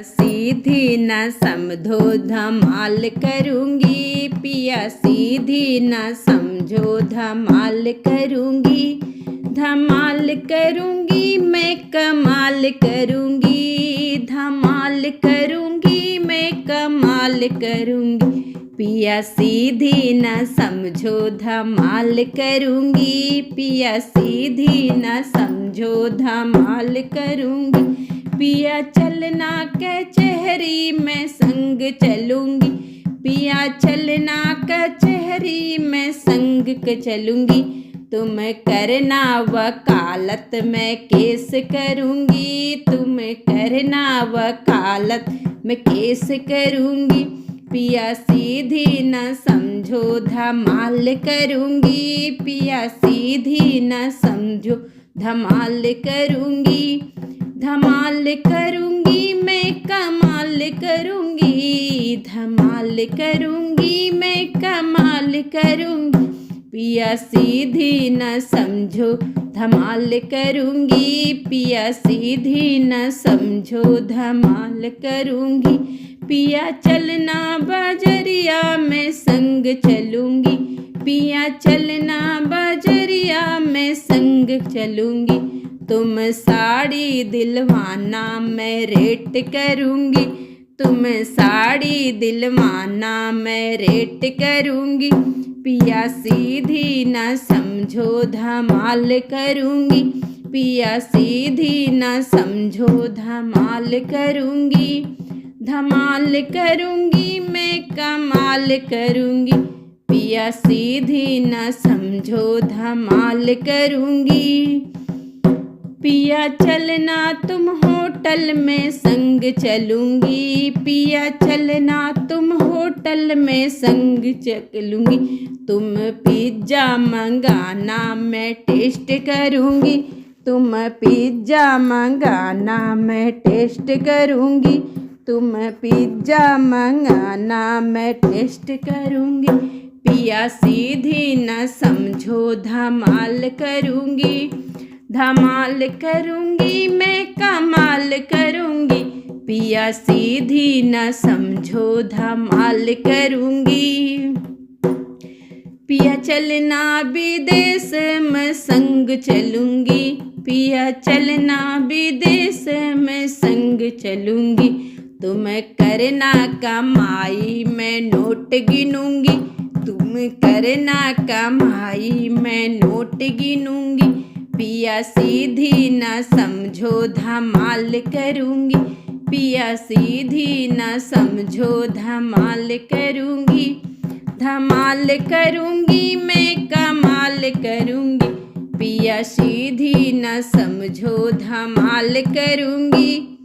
सीधी न समझो धमाल करूँगी, पिया सीधी न समझो धमाल करूँगी। धमाल करूँगी मैं कमाल करूँगी, धमाल करूँगी मैं कमाल करूँगी। पिया सीधी न समझो धमाल करूँगी, पिया सीधी न समझो धमाल करूँगी। पिया चलना कचहरी में संग चलूँगी, पिया चलना कचहरी में संग चलूँगी। तुम करना वकालत मैं केस करूँगी, तुम करना वकालत मैं केस करूँगी। पिया सीधी न समझो धमाल करूँगी, पिया सीधी न समझो धमाल करूँगी। धमाल करूँगी मैं कमाल करूँगी, धमाल करूँगी मैं कमाल करूँगी। पिया सीधी न समझो धमाल करूँगी, पिया सीधी न समझो धमाल करूँगी। पिया चलना बजरिया में संग चलूँगी, पिया चलना बजरिया में संग चलूँगी। तुम साड़ी दिलवाना मैं रेट करूँगी, तुम साड़ी दिलवाना मैं रेट करूँगी। पिया सीधी न समझो धमाल करूँगी, पिया सीधी न समझो धमाल करूँगी। धमाल करूँगी मैं कमाल करूँगी, पिया सीधी न समझो धमाल करूँगी। पिया चलना तुम होटल में संग चलूँगी, पिया चलना तुम होटल में संग चलूँगी। तुम पिज्जा मंगाना मैं टेस्ट करूँगी, तुम पिज्जा मंगाना मैं टेस्ट करूँगी। तुम पिज्जा मंगाना मैं टेस्ट करूँगी। पिया सीधी न समझो धमाल करूँगी, धमाल करूँगी मैं कमाल करूँगी। पिया सीधी न समझो धमाल करूँगी। पिया चलना विदेश में संग चलूँगी, पिया चलना विदेश में संग चलूँगी। तुम करना कमाई मैं नोट गिनूँगी, तुम करना कमाई मैं नोट गिनूँगी। पिया सीधी न समझो धमाल करूँगी, पिया सीधी न समझो धमाल करूँगी। धमाल करूँगी मैं कमाल करूँगी, पिया सीधी न समझो धमाल करूँगी।